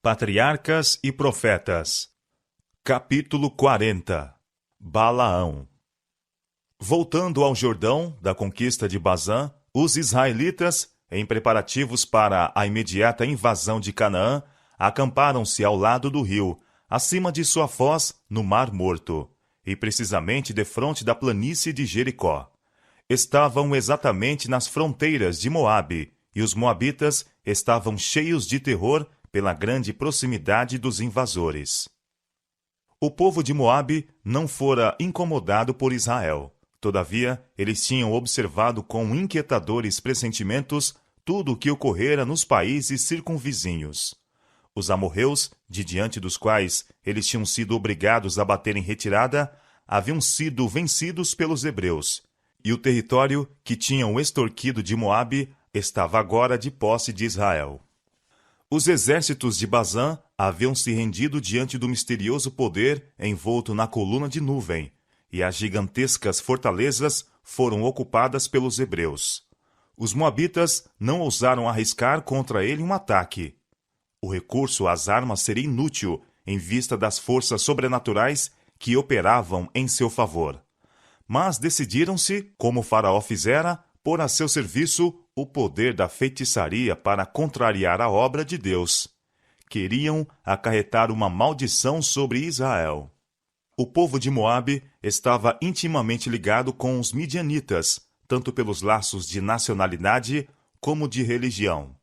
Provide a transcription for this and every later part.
Patriarcas e Profetas. Capítulo 40. Balaão. Voltando ao Jordão, da conquista de Bazã, os israelitas, em preparativos para a imediata invasão de Canaã, acamparam-se ao lado do rio, acima de sua foz, no Mar Morto, e precisamente defronte da planície de Jericó. Estavam exatamente nas fronteiras de Moabe, e os moabitas estavam cheios de terror pela grande proximidade dos invasores. O povo de Moabe não fora incomodado por Israel. Todavia, eles tinham observado com inquietadores pressentimentos tudo o que ocorrera nos países circunvizinhos. Os amorreus, de diante dos quais eles tinham sido obrigados a bater em retirada, haviam sido vencidos pelos hebreus, e o território que tinham extorquido de Moabe estava agora de posse de Israel. Os exércitos de Bazã haviam se rendido diante do misterioso poder envolto na coluna de nuvem, e as gigantescas fortalezas foram ocupadas pelos hebreus. Os moabitas não ousaram arriscar contra ele um ataque. O recurso às armas seria inútil em vista das forças sobrenaturais que operavam em seu favor. Mas decidiram-se, como o faraó fizera, pôr a seu serviço o poder da feitiçaria para contrariar a obra de Deus. Queriam acarretar uma maldição sobre Israel. O povo de Moabe estava intimamente ligado com os midianitas, tanto pelos laços de nacionalidade como de religião.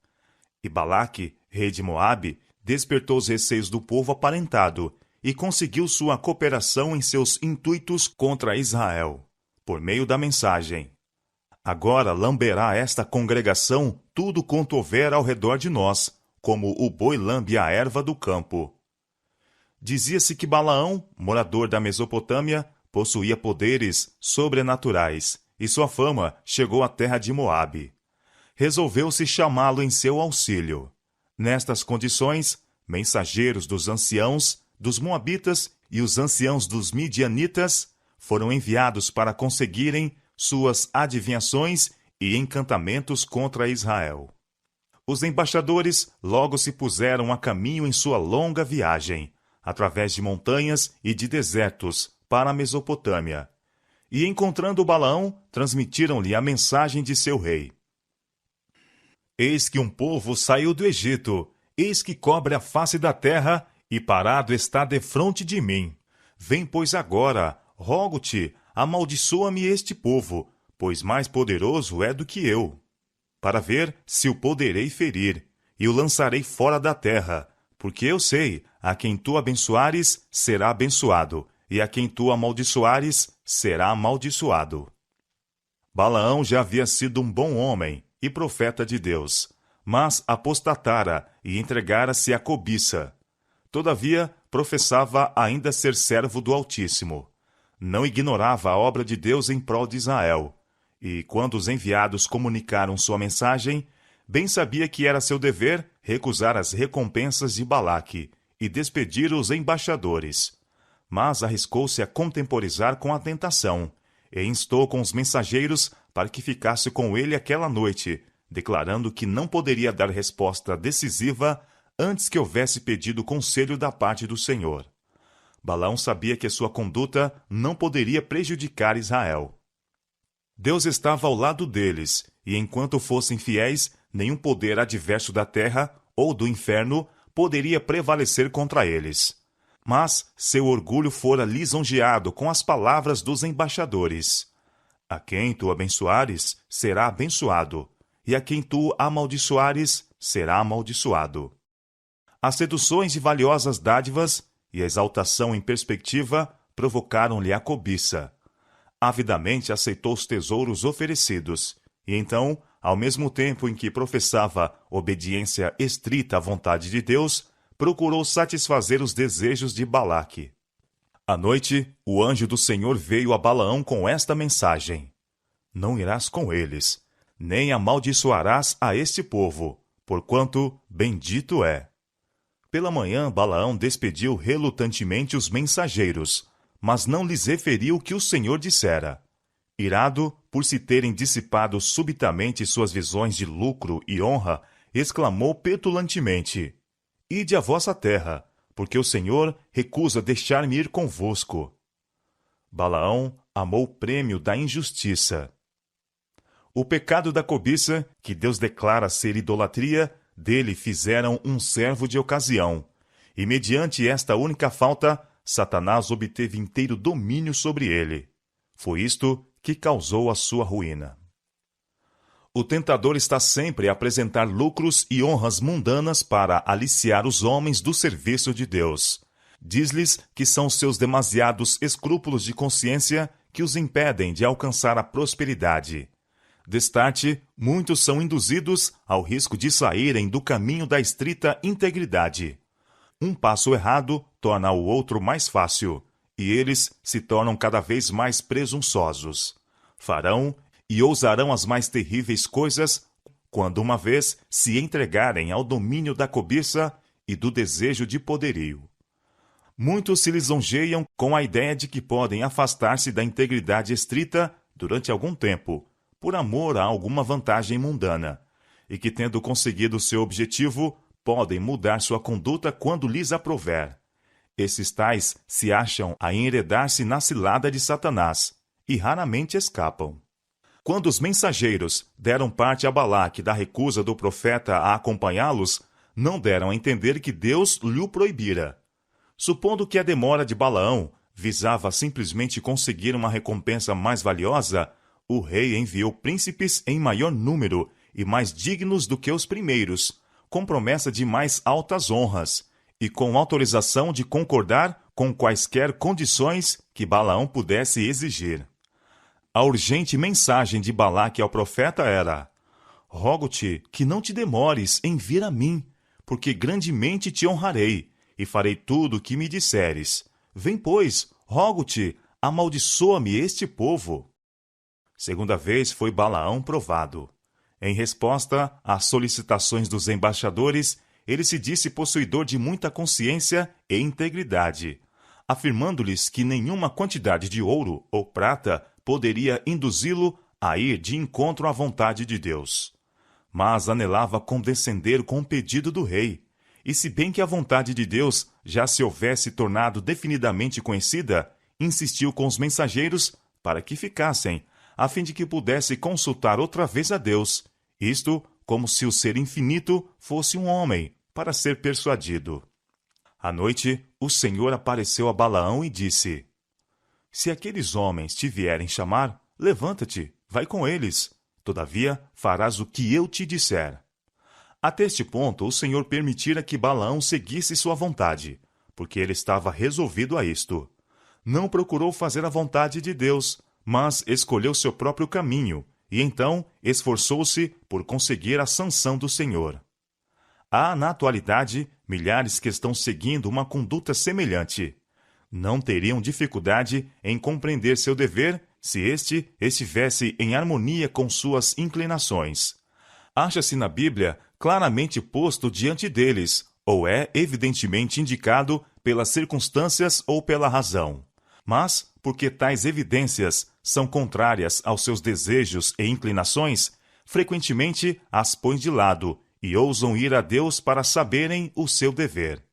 E Balaque, rei de Moabe, despertou os receios do povo aparentado e conseguiu sua cooperação em seus intuitos contra Israel, por meio da mensagem: agora lamberá esta congregação tudo quanto houver ao redor de nós, como o boi lambe a erva do campo. Dizia-se que Balaão, morador da Mesopotâmia, possuía poderes sobrenaturais, e sua fama chegou à terra de Moabe. Resolveu-se chamá-lo em seu auxílio. Nestas condições, mensageiros dos anciãos, dos moabitas e os anciãos dos midianitas foram enviados para conseguirem suas adivinhações e encantamentos contra Israel. Os embaixadores logo se puseram a caminho em sua longa viagem, através de montanhas e de desertos, para a Mesopotâmia. E encontrando Balaão, transmitiram-lhe a mensagem de seu rei. Eis que um povo saiu do Egito, eis que cobre a face da terra, e parado está defronte de mim. Vem, pois, agora, rogo-te, amaldiçoa-me este povo, pois mais poderoso é do que eu, para ver se o poderei ferir, e o lançarei fora da terra, porque eu sei, a quem tu abençoares, será abençoado, e a quem tu amaldiçoares, será amaldiçoado. Balaão já havia sido um bom homem e profeta de Deus, mas apostatara e entregara-se à cobiça. Todavia, professava ainda ser servo do Altíssimo. Não ignorava a obra de Deus em prol de Israel, e quando os enviados comunicaram sua mensagem, bem sabia que era seu dever recusar as recompensas de Balaque e despedir os embaixadores. Mas arriscou-se a contemporizar com a tentação, e instou com os mensageiros para que ficasse com ele aquela noite, declarando que não poderia dar resposta decisiva antes que houvesse pedido conselho da parte do Senhor. Balaão sabia que sua conduta não poderia prejudicar Israel. Deus estava ao lado deles, e enquanto fossem fiéis, nenhum poder adverso da terra ou do inferno poderia prevalecer contra eles. Mas seu orgulho fora lisonjeado com as palavras dos embaixadores. A quem tu abençoares, será abençoado, e a quem tu amaldiçoares, será amaldiçoado. As seduções de valiosas dádivas e a exaltação em perspectiva provocaram-lhe a cobiça. Avidamente aceitou os tesouros oferecidos, e então, ao mesmo tempo em que professava obediência estrita à vontade de Deus, procurou satisfazer os desejos de Balaque. À noite, o anjo do Senhor veio a Balaão com esta mensagem: não irás com eles, nem amaldiçoarás a este povo, porquanto bendito é. Pela manhã, Balaão despediu relutantemente os mensageiros, mas não lhes referiu o que o Senhor dissera. Irado por se terem dissipado subitamente suas visões de lucro e honra, exclamou petulantemente: ide à vossa terra, porque o Senhor recusa deixar-me ir convosco. Balaão amou o prêmio da injustiça. O pecado da cobiça, que Deus declara ser idolatria, dele fizeram um servo de ocasião. E mediante esta única falta, Satanás obteve inteiro domínio sobre ele. Foi isto que causou a sua ruína. O tentador está sempre a apresentar lucros e honras mundanas para aliciar os homens do serviço de Deus. Diz-lhes que são seus demasiados escrúpulos de consciência que os impedem de alcançar a prosperidade. Destarte, muitos são induzidos ao risco de saírem do caminho da estrita integridade. Um passo errado torna o outro mais fácil, e eles se tornam cada vez mais presunçosos. Farão e ousarão as mais terríveis coisas quando uma vez se entregarem ao domínio da cobiça e do desejo de poderio. Muitos se lisonjeiam com a ideia de que podem afastar-se da integridade estrita durante algum tempo, por amor a alguma vantagem mundana, e que, tendo conseguido seu objetivo, podem mudar sua conduta quando lhes aprouver. Esses tais se acham a enredar-se na cilada de Satanás, e raramente escapam. Quando os mensageiros deram parte a Balaque da recusa do profeta a acompanhá-los, não deram a entender que Deus lhe o proibira. Supondo que a demora de Balaão visava simplesmente conseguir uma recompensa mais valiosa, o rei enviou príncipes em maior número e mais dignos do que os primeiros, com promessa de mais altas honras, e com autorização de concordar com quaisquer condições que Balaão pudesse exigir. A urgente mensagem de Balaque ao profeta era: rogo-te que não te demores em vir a mim, porque grandemente te honrarei, e farei tudo o que me disseres. Vem, pois, rogo-te, amaldiçoa-me este povo. Segunda vez foi Balaão provado. Em resposta às solicitações dos embaixadores, ele se disse possuidor de muita consciência e integridade, afirmando-lhes que nenhuma quantidade de ouro ou prata poderia induzi-lo a ir de encontro à vontade de Deus. Mas anelava condescender com o pedido do rei, e se bem que a vontade de Deus já se houvesse tornado definidamente conhecida, insistiu com os mensageiros para que ficassem, a fim de que pudesse consultar outra vez a Deus, isto como se o ser infinito fosse um homem, para ser persuadido. À noite, o Senhor apareceu a Balaão e disse: se aqueles homens te vierem chamar, levanta-te, vai com eles. Todavia, farás o que eu te disser. Até este ponto, o Senhor permitira que Balaão seguisse sua vontade, porque ele estava resolvido a isto. Não procurou fazer a vontade de Deus, mas escolheu seu próprio caminho, e então esforçou-se por conseguir a sanção do Senhor. Há, na atualidade, milhares que estão seguindo uma conduta semelhante. Não teriam dificuldade em compreender seu dever se este estivesse em harmonia com suas inclinações. Acha-se na Bíblia claramente posto diante deles, ou é evidentemente indicado pelas circunstâncias ou pela razão. Mas, porque tais evidências são contrárias aos seus desejos e inclinações, frequentemente as põem de lado e ousam ir a Deus para saberem o seu dever.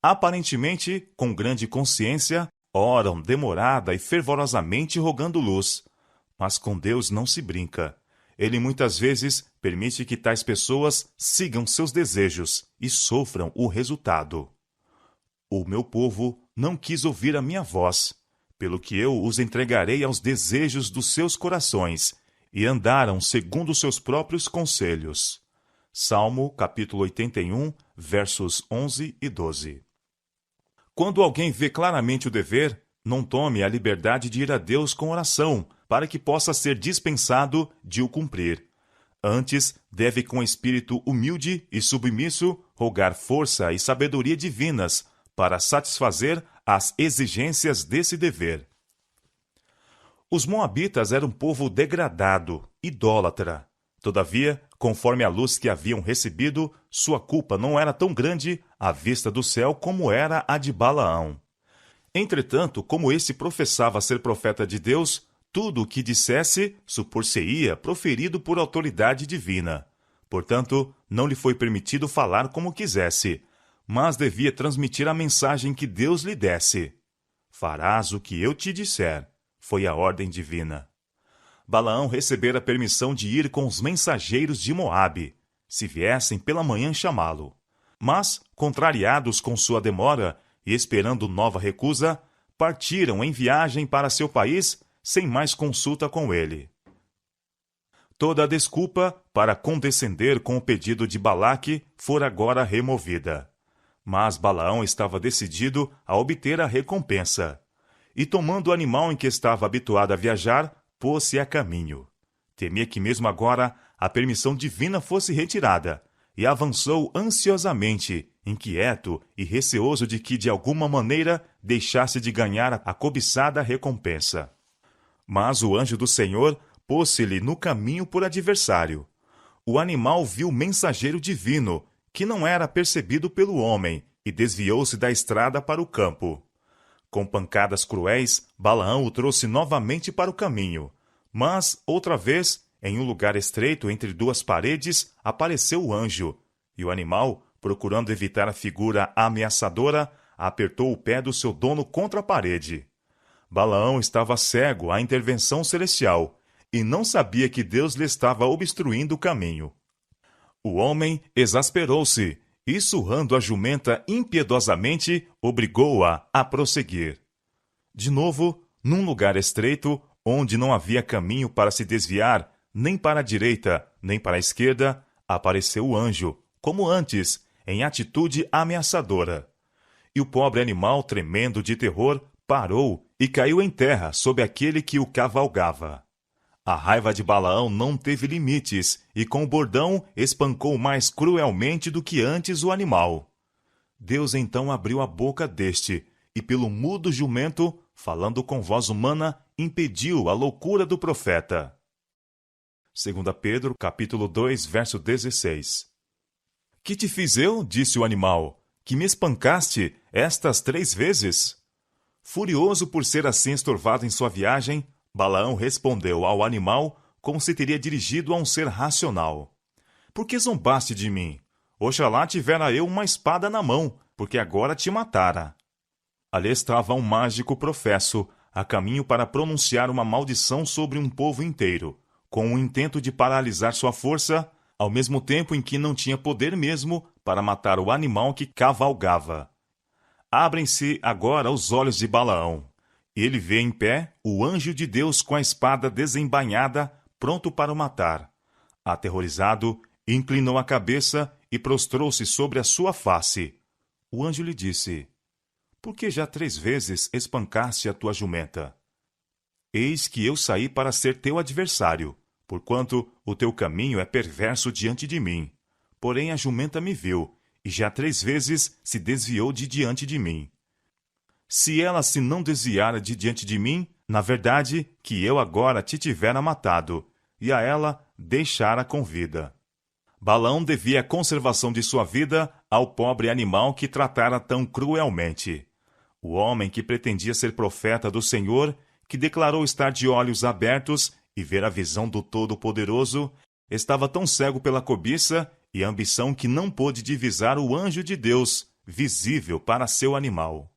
Aparentemente, com grande consciência, oram demorada e fervorosamente rogando luz. Mas com Deus não se brinca. Ele muitas vezes permite que tais pessoas sigam seus desejos e sofram o resultado. O meu povo não quis ouvir a minha voz, pelo que eu os entregarei aos desejos dos seus corações, e andaram segundo seus próprios conselhos. Salmo, capítulo 81, versos 11 e 12. Quando alguém vê claramente o dever, não tome a liberdade de ir a Deus com oração, para que possa ser dispensado de o cumprir. Antes, deve com espírito humilde e submisso rogar força e sabedoria divinas para satisfazer as exigências desse dever. Os moabitas eram um povo degradado, idólatra. Todavia, conforme a luz que haviam recebido, sua culpa não era tão grande à vista do céu como era a de Balaão. Entretanto, como este professava ser profeta de Deus, tudo o que dissesse supor-se-ia proferido por autoridade divina. Portanto, não lhe foi permitido falar como quisesse, mas devia transmitir a mensagem que Deus lhe desse. Farás o que eu te disser, foi a ordem divina. Balaão recebera permissão de ir com os mensageiros de Moabe, se viessem pela manhã chamá-lo. Mas, contrariados com sua demora e esperando nova recusa, partiram em viagem para seu país sem mais consulta com ele. Toda a desculpa para condescender com o pedido de Balaque fora agora removida. Mas Balaão estava decidido a obter a recompensa. E tomando o animal em que estava habituado a viajar, pôs-se a caminho. Temia que mesmo agora a permissão divina fosse retirada, e avançou ansiosamente, inquieto e receoso de que de alguma maneira deixasse de ganhar a cobiçada recompensa. Mas o anjo do Senhor pôs-se-lhe no caminho por adversário. O animal viu o mensageiro divino, que não era percebido pelo homem, e desviou-se da estrada para o campo. Com pancadas cruéis, Balaão o trouxe novamente para o caminho. Mas, outra vez, em um lugar estreito entre duas paredes, apareceu o anjo, e o animal, procurando evitar a figura ameaçadora, apertou o pé do seu dono contra a parede. Balaão estava cego à intervenção celestial, e não sabia que Deus lhe estava obstruindo o caminho. O homem exasperou-se, e surrando a jumenta impiedosamente, obrigou-a a prosseguir. De novo, num lugar estreito, onde não havia caminho para se desviar, nem para a direita, nem para a esquerda, apareceu o anjo, como antes, em atitude ameaçadora. E o pobre animal, tremendo de terror, parou e caiu em terra sob aquele que o cavalgava. A raiva de Balaão não teve limites, e com o bordão espancou mais cruelmente do que antes o animal. Deus então abriu a boca deste, e pelo mudo jumento, falando com voz humana, impediu a loucura do profeta. 2 Pedro, capítulo 2, verso 16. Que te fiz eu, disse o animal, que me espancaste estas 3 vezes? Furioso por ser assim estorvado em sua viagem, Balaão respondeu ao animal como se teria dirigido a um ser racional. Por que zombaste de mim? Oxalá tivera eu uma espada na mão, porque agora te matara. Ali estava um mágico professo, a caminho para pronunciar uma maldição sobre um povo inteiro, com o intento de paralisar sua força, ao mesmo tempo em que não tinha poder mesmo para matar o animal que cavalgava. Abrem-se agora os olhos de Balaão. Ele vê em pé o anjo de Deus com a espada desembainhada, pronto para o matar. Aterrorizado, inclinou a cabeça e prostrou-se sobre a sua face. O anjo lhe disse: Por que já 3 vezes espancaste a tua jumenta? Eis que eu saí para ser teu adversário, porquanto o teu caminho é perverso diante de mim. Porém a jumenta me viu, e já 3 vezes se desviou de diante de mim. Se ela se não desviara de diante de mim, na verdade que eu agora te tivera matado, e a ela deixara com vida. Balaão devia a conservação de sua vida ao pobre animal que tratara tão cruelmente. O homem que pretendia ser profeta do Senhor, que declarou estar de olhos abertos e ver a visão do Todo-Poderoso, estava tão cego pela cobiça e ambição que não pôde divisar o anjo de Deus, visível para seu animal.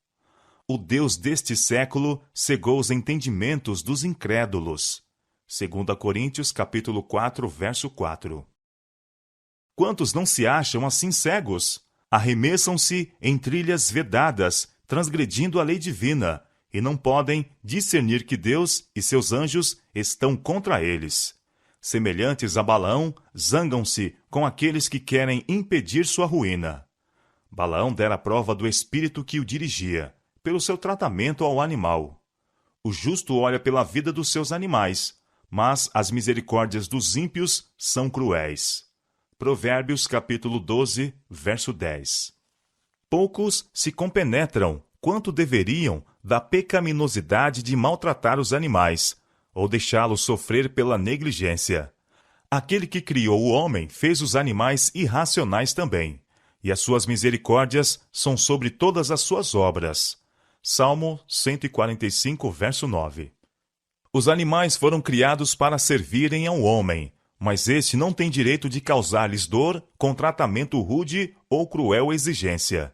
O Deus deste século cegou os entendimentos dos incrédulos. 2 Coríntios, capítulo 4, verso 4. Quantos não se acham assim cegos? Arremessam-se em trilhas vedadas, transgredindo a lei divina, e não podem discernir que Deus e seus anjos estão contra eles. Semelhantes a Balaão, zangam-se com aqueles que querem impedir sua ruína. Balaão dera prova do espírito que o dirigia, pelo seu tratamento ao animal. O justo olha pela vida dos seus animais, mas as misericórdias dos ímpios são cruéis. Provérbios capítulo 12, verso 10. Poucos se compenetram, quanto deveriam, da pecaminosidade de maltratar os animais, ou deixá-los sofrer pela negligência. Aquele que criou o homem fez os animais irracionais também, e as suas misericórdias são sobre todas as suas obras. Salmo 145, verso 9. Os animais foram criados para servirem ao homem, mas este não tem direito de causar-lhes dor com tratamento rude ou cruel exigência.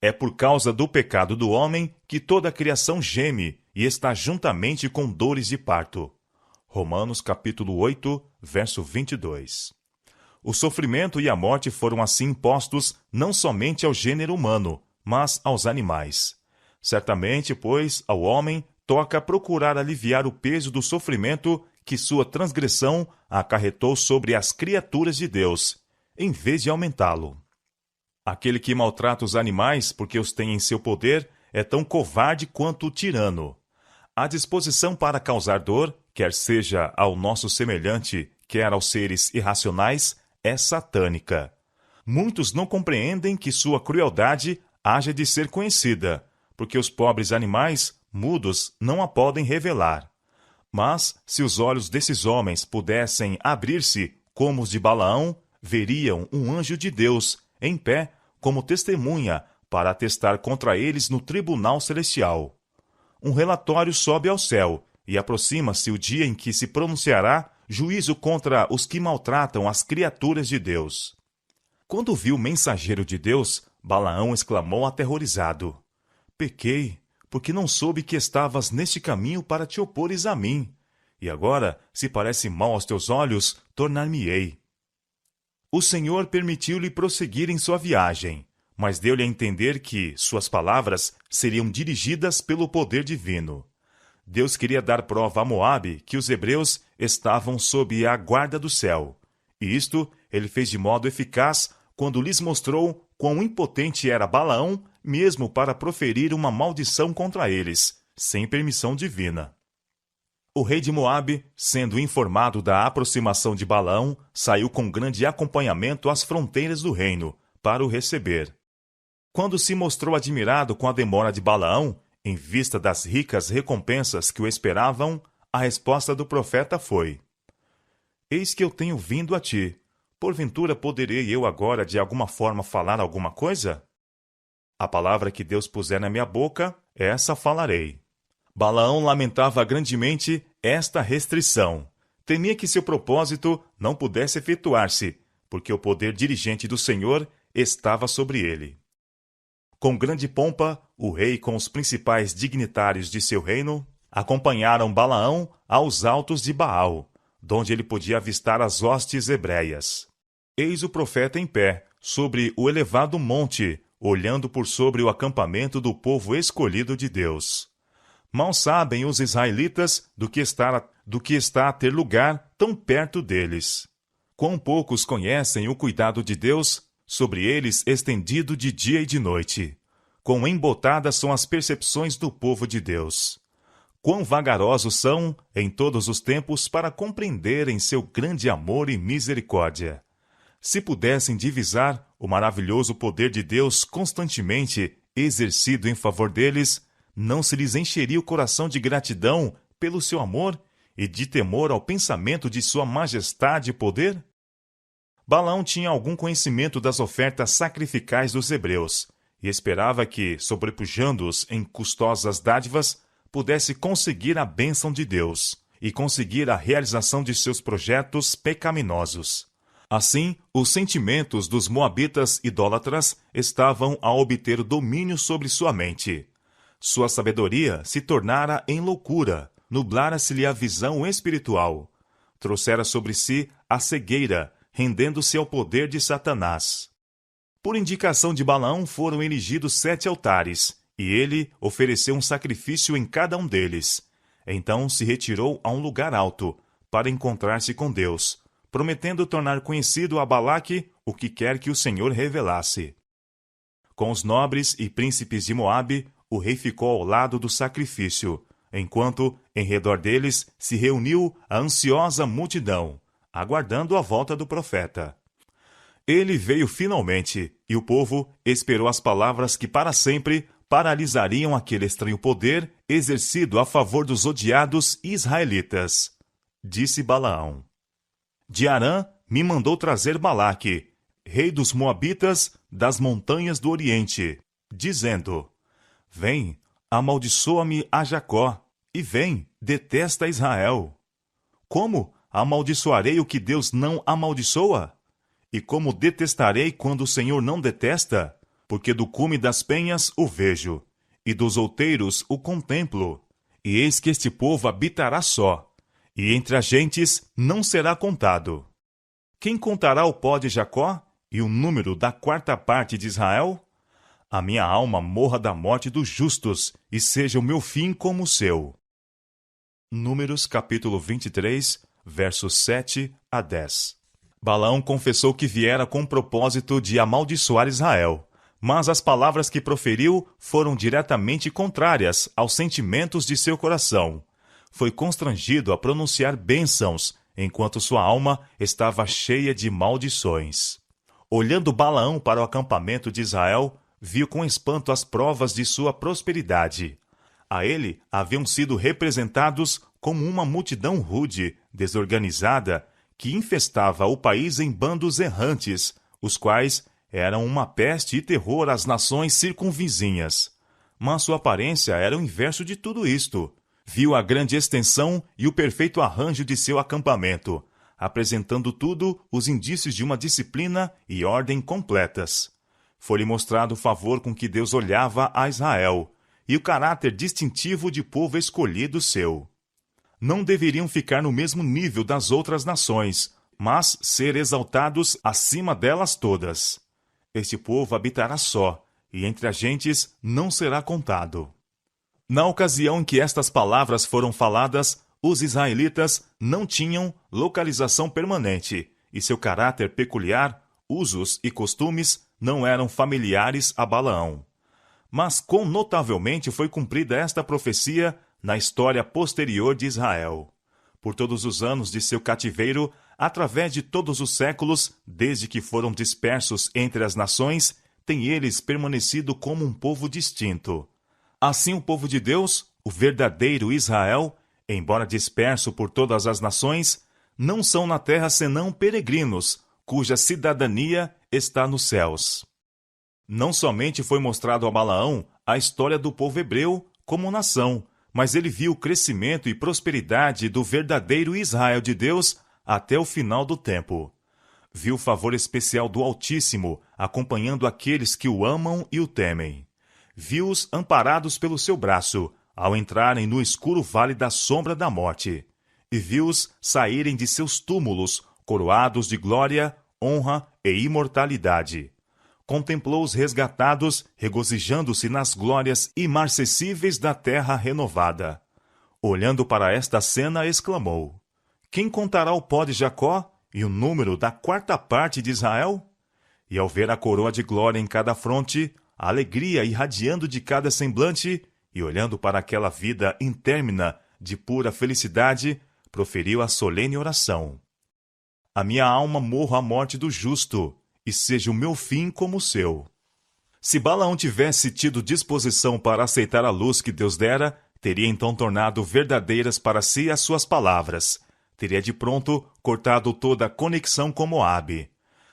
É por causa do pecado do homem que toda a criação geme e está juntamente com dores de parto. Romanos capítulo 8, verso 22. O sofrimento e a morte foram assim impostos não somente ao gênero humano, mas aos animais. Certamente, pois, ao homem toca procurar aliviar o peso do sofrimento que sua transgressão acarretou sobre as criaturas de Deus, em vez de aumentá-lo. Aquele que maltrata os animais porque os tem em seu poder é tão covarde quanto o tirano. A disposição para causar dor, quer seja ao nosso semelhante, quer aos seres irracionais, é satânica. Muitos não compreendem que sua crueldade haja de ser conhecida, porque os pobres animais, mudos, não a podem revelar. Mas, se os olhos desses homens pudessem abrir-se como os de Balaão, veriam um anjo de Deus, em pé, como testemunha, para atestar contra eles no tribunal celestial. Um relatório sobe ao céu, e aproxima-se o dia em que se pronunciará juízo contra os que maltratam as criaturas de Deus. Quando viu o mensageiro de Deus, Balaão exclamou aterrorizado: Pequei, porque não soube que estavas neste caminho para te opores a mim. E agora, se parece mal aos teus olhos, tornar-me-ei. O Senhor permitiu-lhe prosseguir em sua viagem, mas deu-lhe a entender que suas palavras seriam dirigidas pelo poder divino. Deus queria dar prova a Moabe que os hebreus estavam sob a guarda do céu. E isto ele fez de modo eficaz quando lhes mostrou quão impotente era Balaão mesmo para proferir uma maldição contra eles, sem permissão divina. O rei de Moabe, sendo informado da aproximação de Balaão, saiu com grande acompanhamento às fronteiras do reino, para o receber. Quando se mostrou admirado com a demora de Balaão, em vista das ricas recompensas que o esperavam, a resposta do profeta foi: Eis que eu tenho vindo a ti. Porventura poderei eu agora de alguma forma falar alguma coisa? A palavra que Deus puser na minha boca, essa falarei. Balaão lamentava grandemente esta restrição. Temia que seu propósito não pudesse efetuar-se, porque o poder dirigente do Senhor estava sobre ele. Com grande pompa, o rei com os principais dignitários de seu reino acompanharam Balaão aos altos de Baal, donde ele podia avistar as hostes hebreias. Eis o profeta em pé, sobre o elevado monte, olhando por sobre o acampamento do povo escolhido de Deus. Mal sabem os israelitas do que está a ter lugar tão perto deles. Quão poucos conhecem o cuidado de Deus sobre eles estendido de dia e de noite. Quão embotadas são as percepções do povo de Deus. Quão vagarosos são, em todos os tempos, para compreenderem seu grande amor e misericórdia. Se pudessem divisar o maravilhoso poder de Deus constantemente exercido em favor deles, não se lhes encheria o coração de gratidão pelo seu amor e de temor ao pensamento de sua majestade e poder? Balaão tinha algum conhecimento das ofertas sacrificais dos hebreus e esperava que, sobrepujando-os em custosas dádivas, pudesse conseguir a bênção de Deus e conseguir a realização de seus projetos pecaminosos. Assim, os sentimentos dos moabitas idólatras estavam a obter domínio sobre sua mente. Sua sabedoria se tornara em loucura, nublara-se-lhe a visão espiritual. Trouxera sobre si a cegueira, rendendo-se ao poder de Satanás. Por indicação de Balaão foram erigidos 7 altares, e ele ofereceu um sacrifício em cada um deles. Então se retirou a um lugar alto, para encontrar-se com Deus, prometendo tornar conhecido a Balaque o que quer que o Senhor revelasse. Com os nobres e príncipes de Moabe, o rei ficou ao lado do sacrifício, enquanto, em redor deles, se reuniu a ansiosa multidão, aguardando a volta do profeta. Ele veio finalmente, e o povo esperou as palavras que para sempre paralisariam aquele estranho poder exercido a favor dos odiados israelitas. Disse Balaão: De Arã me mandou trazer Balaque, rei dos Moabitas, das montanhas do Oriente, dizendo: Vem, amaldiçoa-me a Jacó, e vem, detesta Israel. Como amaldiçoarei o que Deus não amaldiçoa? E como detestarei quando o Senhor não detesta? porque do cume das penhas o vejo, e dos outeiros o contemplo. E eis que este povo habitará só, e entre as gentes não será contado. Quem contará o pó de Jacó, e o número da quarta parte de Israel? A minha alma morra da morte dos justos, e seja o meu fim como o seu. Números capítulo 23, versos 7 a 10. Balaão confessou que viera com o propósito de amaldiçoar Israel, mas as palavras que proferiu foram diretamente contrárias aos sentimentos de seu coração. Foi constrangido a pronunciar bênçãos, enquanto sua alma estava cheia de maldições. Olhando Balaão para o acampamento de Israel, viu com espanto as provas de sua prosperidade. A ele haviam sido representados como uma multidão rude, desorganizada, que infestava o país em bandos errantes, os quais eram uma peste e terror às nações circunvizinhas. Mas sua aparência era o inverso de tudo isto. Viu a grande extensão e o perfeito arranjo de seu acampamento, apresentando tudo os indícios de uma disciplina e ordem completas. Foi-lhe mostrado o favor com que Deus olhava a Israel, e o caráter distintivo de povo escolhido seu. Não deveriam ficar no mesmo nível das outras nações, mas ser exaltados acima delas todas. Este povo habitará só, e entre as gentes não será contado. Na ocasião em que estas palavras foram faladas, os israelitas não tinham localização permanente, e seu caráter peculiar, usos e costumes não eram familiares a Balaão. Mas quão notavelmente foi cumprida esta profecia na história posterior de Israel. Por todos os anos de seu cativeiro, através de todos os séculos, desde que foram dispersos entre as nações, têm eles permanecido como um povo distinto. Assim o povo de Deus, o verdadeiro Israel, embora disperso por todas as nações, não são na terra senão peregrinos, cuja cidadania está nos céus. Não somente foi mostrado a Balaão a história do povo hebreu como nação, mas ele viu o crescimento e prosperidade do verdadeiro Israel de Deus até o final do tempo. Viu o favor especial do Altíssimo acompanhando aqueles que o amam e o temem. Viu-os amparados pelo seu braço, ao entrarem no escuro vale da sombra da morte. E viu-os saírem de seus túmulos, coroados de glória, honra e imortalidade. Contemplou os resgatados, regozijando-se nas glórias imarcessíveis da terra renovada. Olhando para esta cena, exclamou: Quem contará o pó de Jacó e o número da quarta parte de Israel? E ao ver a coroa de glória em cada fronte, a alegria irradiando de cada semblante, e olhando para aquela vida intérmina de pura felicidade, proferiu a solene oração: A minha alma morra a morte do justo, e seja o meu fim como o seu. Se Balaão tivesse tido disposição para aceitar a luz que Deus dera, teria então tornado verdadeiras para si as suas palavras. Teria de pronto cortado toda a conexão com Moabe.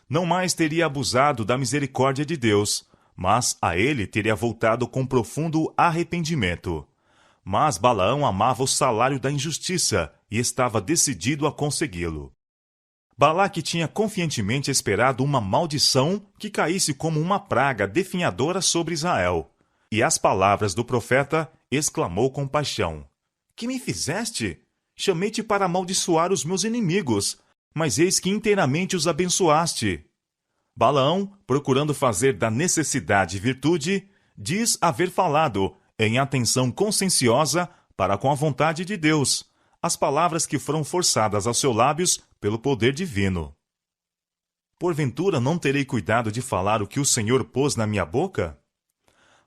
Não mais teria abusado da misericórdia de Deus, mas a ele teria voltado com profundo arrependimento. Mas Balaão amava o salário da injustiça e estava decidido a consegui-lo. Balaque tinha confiantemente esperado uma maldição que caísse como uma praga definhadora sobre Israel. E às palavras do profeta, exclamou com paixão: Que me fizeste? Chamei-te para amaldiçoar os meus inimigos, mas eis que inteiramente os abençoaste. Balaão, procurando fazer da necessidade virtude, diz haver falado, em atenção conscienciosa para com a vontade de Deus, as palavras que foram forçadas aos seus lábios pelo poder divino. Porventura não terei cuidado de falar o que o Senhor pôs na minha boca?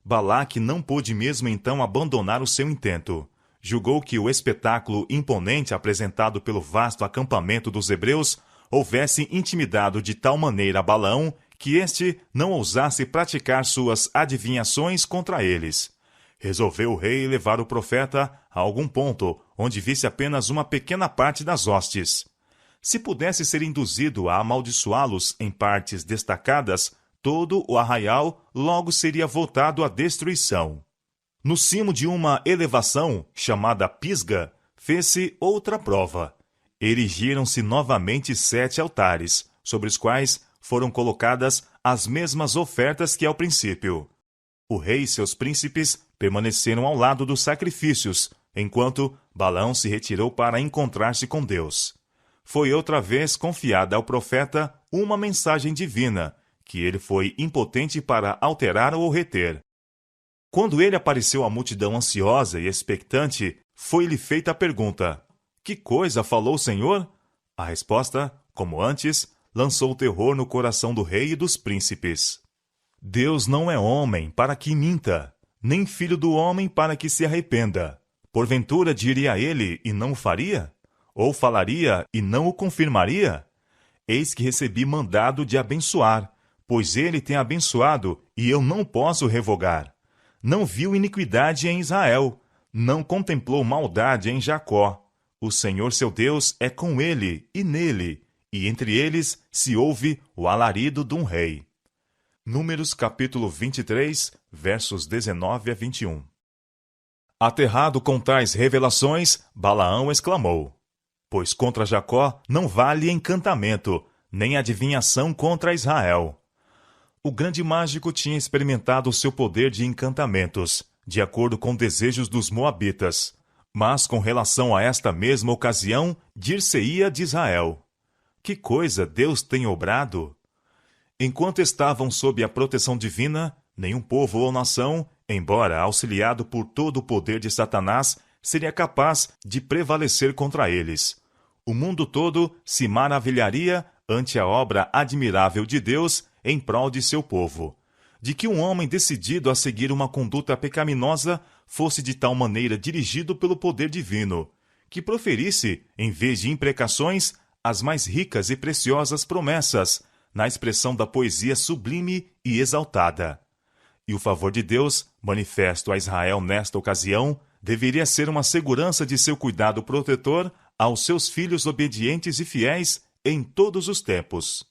Balaque não pôde mesmo então abandonar o seu intento. Julgou que o espetáculo imponente apresentado pelo vasto acampamento dos hebreus houvesse intimidado de tal maneira Balaão que este não ousasse praticar suas adivinhações contra eles. Resolveu o rei levar o profeta a algum ponto onde visse apenas uma pequena parte das hostes. Se pudesse ser induzido a amaldiçoá-los em partes destacadas, todo o arraial logo seria voltado à destruição. No cimo de uma elevação, chamada Pisga, fez-se outra prova. Erigiram-se novamente 7 altares, sobre os quais foram colocadas as mesmas ofertas que ao princípio. O rei e seus príncipes permaneceram ao lado dos sacrifícios, enquanto Balaão se retirou para encontrar-se com Deus. Foi outra vez confiada ao profeta uma mensagem divina, que ele foi impotente para alterar ou reter. Quando ele apareceu à multidão ansiosa e expectante, foi-lhe feita a pergunta: que coisa falou o Senhor? A resposta, como antes, lançou terror no coração do rei e dos príncipes. Deus não é homem para que minta, nem filho do homem para que se arrependa. Porventura diria ele e não o faria? Ou falaria e não o confirmaria? Eis que recebi mandado de abençoar, pois ele tem abençoado e eu não posso revogar. Não viu iniquidade em Israel, não contemplou maldade em Jacó. O Senhor seu Deus é com ele e nele, e entre eles se ouve o alarido de um rei. Números capítulo 23, versos 19 a 21. Aterrado com tais revelações, Balaão exclamou: pois contra Jacó não vale encantamento, nem adivinhação contra Israel. O grande mágico tinha experimentado o seu poder de encantamentos, de acordo com desejos dos moabitas. Mas com relação a esta mesma ocasião, dir-se-ia de Israel: que coisa Deus tem obrado? Enquanto estavam sob a proteção divina, nenhum povo ou nação, embora auxiliado por todo o poder de Satanás, seria capaz de prevalecer contra eles. O mundo todo se maravilharia ante a obra admirável de Deus em prol de seu povo, de que um homem decidido a seguir uma conduta pecaminosa fosse de tal maneira dirigido pelo poder divino, que proferisse, em vez de imprecações, as mais ricas e preciosas promessas, na expressão da poesia sublime e exaltada. E o favor de Deus, manifesto a Israel nesta ocasião, deveria ser uma segurança de seu cuidado protetor aos seus filhos obedientes e fiéis em todos os tempos.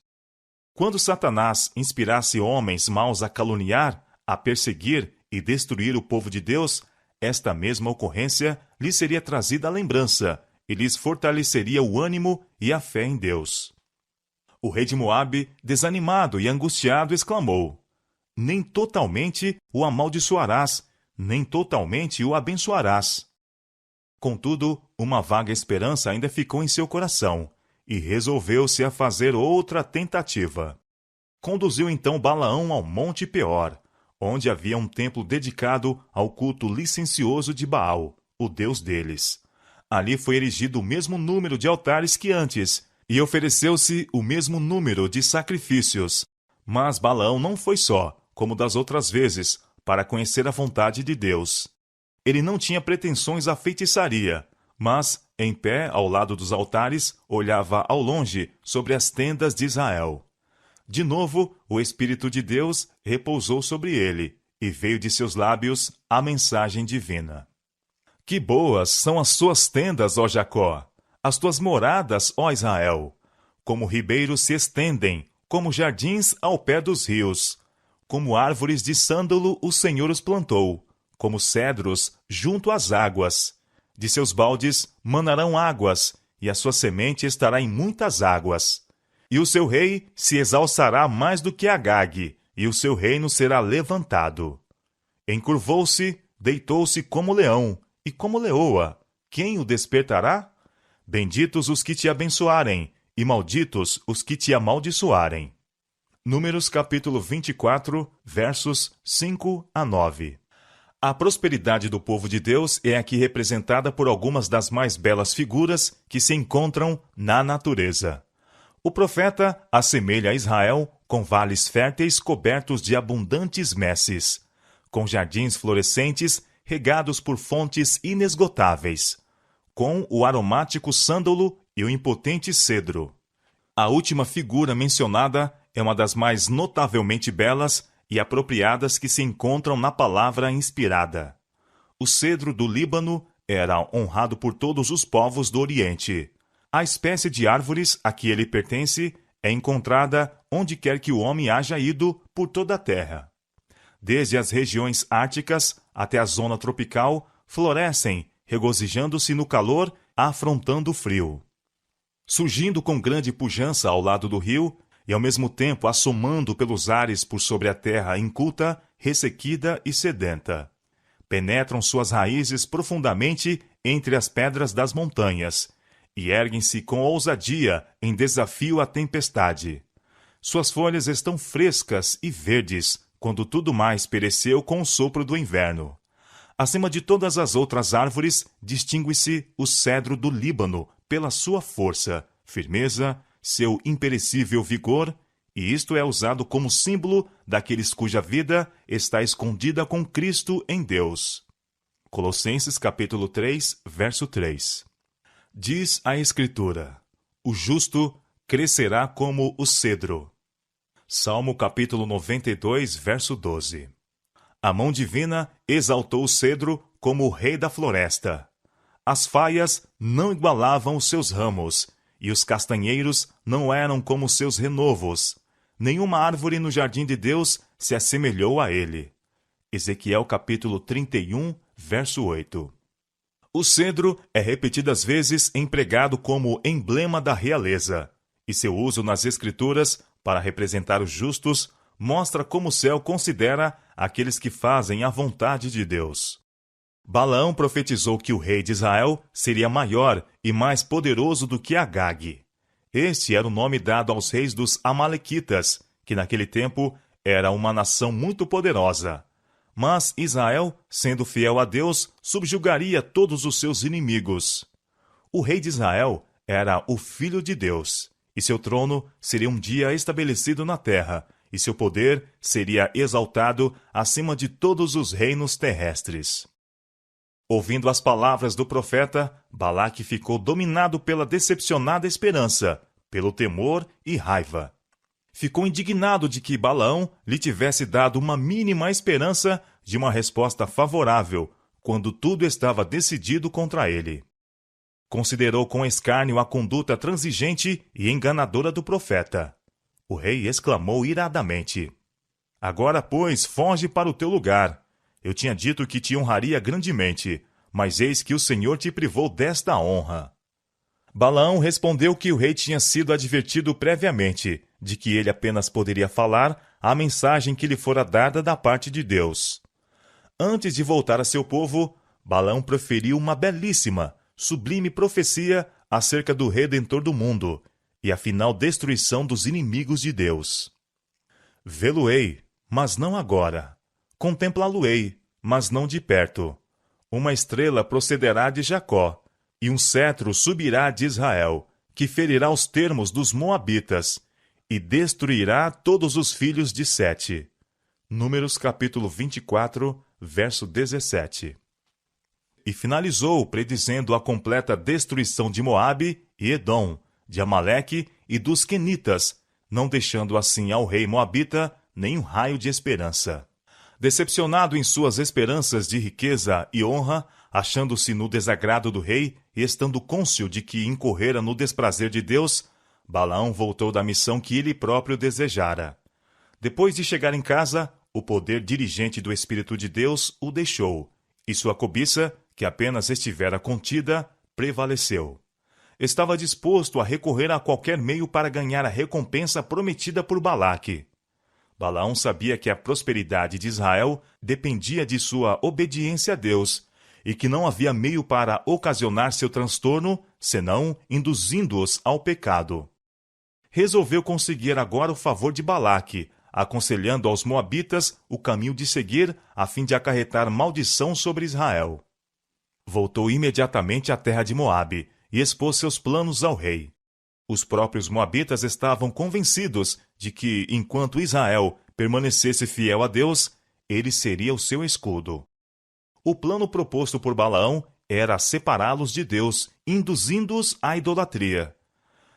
Quando Satanás inspirasse homens maus a caluniar, a perseguir e destruir o povo de Deus, esta mesma ocorrência lhe seria trazida à lembrança e lhes fortaleceria o ânimo e a fé em Deus. O rei de Moabe, desanimado e angustiado, exclamou: nem totalmente o amaldiçoarás, nem totalmente o abençoarás. Contudo, uma vaga esperança ainda ficou em seu coração, e resolveu-se a fazer outra tentativa. Conduziu então Balaão ao Monte Peor, onde havia um templo dedicado ao culto licencioso de Baal, o deus deles. Ali foi erigido o mesmo número de altares que antes, e ofereceu-se o mesmo número de sacrifícios. Mas Balaão não foi só, como das outras vezes, para conhecer a vontade de Deus. Ele não tinha pretensões à feitiçaria, mas, em pé ao lado dos altares, olhava ao longe sobre as tendas de Israel. De novo, o Espírito de Deus repousou sobre ele, e veio de seus lábios a mensagem divina. Que boas são as suas tendas, ó Jacó! As tuas moradas, ó Israel! Como ribeiros se estendem, como jardins ao pé dos rios. Como árvores de sândalo o Senhor os plantou, como cedros junto às águas. De seus baldes manarão águas, e a sua semente estará em muitas águas. E o seu rei se exalçará mais do que Agag, e o seu reino será levantado. Encurvou-se, deitou-se como leão, e como leoa. Quem o despertará? Benditos os que te abençoarem, e malditos os que te amaldiçoarem. Números capítulo 24, versos 5 a 9. A prosperidade do povo de Deus é aqui representada por algumas das mais belas figuras que se encontram na natureza. O profeta assemelha a Israel com vales férteis cobertos de abundantes messes, com jardins florescentes regados por fontes inesgotáveis, com o aromático sândalo e o impotente cedro. A última figura mencionada é uma das mais notavelmente belas e apropriadas que se encontram na palavra inspirada. O cedro do Líbano era honrado por todos os povos do Oriente. A espécie de árvores a que ele pertence é encontrada onde quer que o homem haja ido por toda a terra. Desde as regiões árticas até a zona tropical, florescem, regozijando-se no calor, afrontando o frio. Surgindo com grande pujança ao lado do rio, e ao mesmo tempo assomando pelos ares por sobre a terra inculta, ressequida e sedenta. Penetram suas raízes profundamente entre as pedras das montanhas, e erguem-se com ousadia em desafio à tempestade. Suas folhas estão frescas e verdes, quando tudo mais pereceu com o sopro do inverno. Acima de todas as outras árvores, distingue-se o cedro do Líbano pela sua força, firmeza, seu imperecível vigor, e isto é usado como símbolo daqueles cuja vida está escondida com Cristo em Deus. Colossenses capítulo 3, verso 3. Diz a Escritura: o justo crescerá como o cedro. Salmo capítulo 92, verso 12. A mão divina exaltou o cedro como o rei da floresta. As faias não igualavam os seus ramos, e os castanheiros não eram como seus renovos. Nenhuma árvore no jardim de Deus se assemelhou a ele. Ezequiel capítulo 31, verso 8. O cedro é repetidas vezes empregado como emblema da realeza, e seu uso nas Escrituras para representar os justos mostra como o céu considera aqueles que fazem a vontade de Deus. Balaão profetizou que o rei de Israel seria maior e mais poderoso do que Agag. Este era o nome dado aos reis dos Amalequitas, que naquele tempo era uma nação muito poderosa. Mas Israel, sendo fiel a Deus, subjugaria todos os seus inimigos. O rei de Israel era o Filho de Deus, e seu trono seria um dia estabelecido na terra, e seu poder seria exaltado acima de todos os reinos terrestres. Ouvindo as palavras do profeta, Balaque ficou dominado pela decepcionada esperança, pelo temor e raiva. Ficou indignado de que Balaão lhe tivesse dado uma mínima esperança de uma resposta favorável, quando tudo estava decidido contra ele. Considerou com escárnio a conduta transigente e enganadora do profeta. O rei exclamou iradamente: agora, pois, foge para o teu lugar. Eu tinha dito que te honraria grandemente, mas eis que o Senhor te privou desta honra. Balaão respondeu que o rei tinha sido advertido previamente de que ele apenas poderia falar a mensagem que lhe fora dada da parte de Deus. Antes de voltar a seu povo, Balaão proferiu uma belíssima, sublime profecia acerca do Redentor do mundo e a final destruição dos inimigos de Deus. Vê-lo-ei, mas não agora. Contemplá-lo-ei, mas não de perto. Uma estrela procederá de Jacó, e um cetro subirá de Israel, que ferirá os termos dos moabitas, e destruirá todos os filhos de Sete. Números capítulo 24, verso 17. E finalizou predizendo a completa destruição de Moabe e Edom, de Amaleque e dos quenitas, não deixando assim ao rei moabita nenhum raio de esperança. Decepcionado em suas esperanças de riqueza e honra, achando-se no desagrado do rei e estando cônscio de que incorrera no desprazer de Deus, Balaão voltou da missão que ele próprio desejara. Depois de chegar em casa, o poder dirigente do Espírito de Deus o deixou, e sua cobiça, que apenas estivera contida, prevaleceu. Estava disposto a recorrer a qualquer meio para ganhar a recompensa prometida por Balaque. Balaão sabia que a prosperidade de Israel dependia de sua obediência a Deus, e que não havia meio para ocasionar seu transtorno, senão induzindo-os ao pecado. Resolveu conseguir agora o favor de Balaque, aconselhando aos moabitas o caminho de seguir a fim de acarretar maldição sobre Israel. Voltou imediatamente à terra de Moabe e expôs seus planos ao rei. Os próprios moabitas estavam convencidos de que, enquanto Israel permanecesse fiel a Deus, ele seria o seu escudo. O plano proposto por Balaão era separá-los de Deus, induzindo-os à idolatria.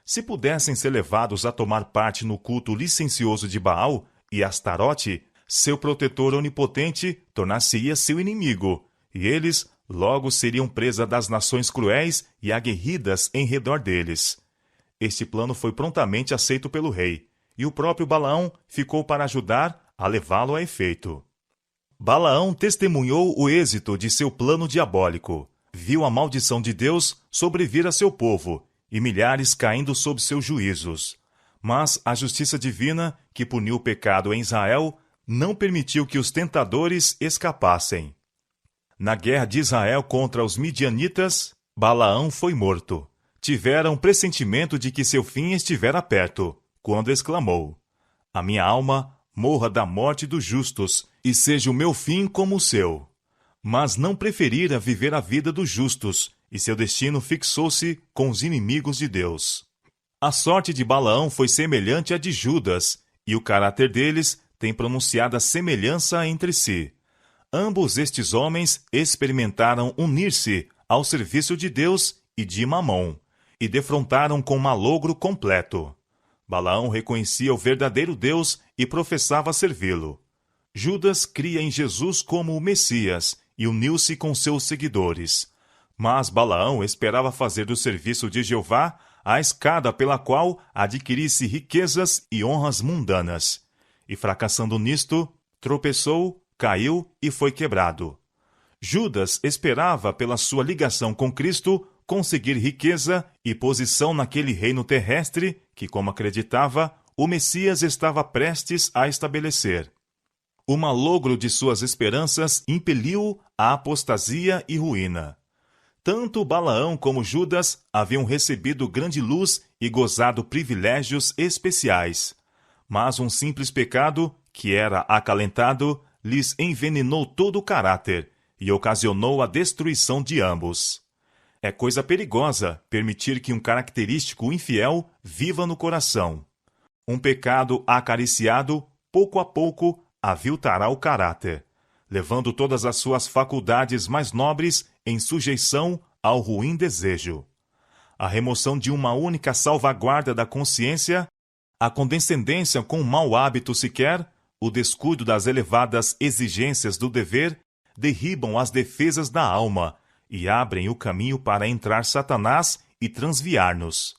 Se pudessem ser levados a tomar parte no culto licencioso de Baal e Astarote, seu protetor onipotente tornar-se-ia seu inimigo, e eles logo seriam presa das nações cruéis e aguerridas em redor deles. Este plano foi prontamente aceito pelo rei, e o próprio Balaão ficou para ajudar a levá-lo a efeito. Balaão testemunhou o êxito de seu plano diabólico, viu a maldição de Deus sobrevir a seu povo, e milhares caindo sob seus juízos. Mas a justiça divina, que puniu o pecado em Israel, não permitiu que os tentadores escapassem. Na guerra de Israel contra os midianitas, Balaão foi morto. Tiveram pressentimento de que seu fim estivera perto, quando exclamou: a minha alma morra da morte dos justos, e seja o meu fim como o seu. Mas não preferira viver a vida dos justos, e seu destino fixou-se com os inimigos de Deus. A sorte de Balaão foi semelhante à de Judas, e o caráter deles tem pronunciada semelhança entre si. Ambos estes homens experimentaram unir-se ao serviço de Deus e de Mamom, e defrontaram com malogro completo. Balaão reconhecia o verdadeiro Deus e professava servi-lo. Judas cria em Jesus como o Messias e uniu-se com seus seguidores. Mas Balaão esperava fazer do serviço de Jeová a escada pela qual adquirisse riquezas e honras mundanas. E fracassando nisto, tropeçou, caiu e foi quebrado. Judas esperava, pela sua ligação com Cristo, conseguir riqueza e posição naquele reino terrestre que, como acreditava, o Messias estava prestes a estabelecer. O malogro de suas esperanças impeliu-o à apostasia e ruína. Tanto Balaão como Judas haviam recebido grande luz e gozado privilégios especiais. Mas um simples pecado, que era acalentado, lhes envenenou todo o caráter e ocasionou a destruição de ambos. É coisa perigosa permitir que um característico infiel viva no coração. Um pecado acariciado, pouco a pouco, aviltará o caráter, levando todas as suas faculdades mais nobres em sujeição ao ruim desejo. A remoção de uma única salvaguarda da consciência, a condescendência com um mau hábito sequer, o descuido das elevadas exigências do dever, derribam as defesas da alma e abrem o caminho para entrar Satanás e transviar-nos.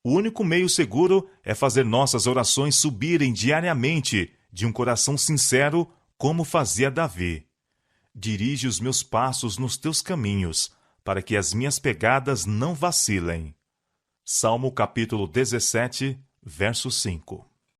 O único meio seguro é fazer nossas orações subirem diariamente de um coração sincero, como fazia Davi. Dirige os meus passos nos teus caminhos, para que as minhas pegadas não vacilem. Salmo capítulo 17, verso 5.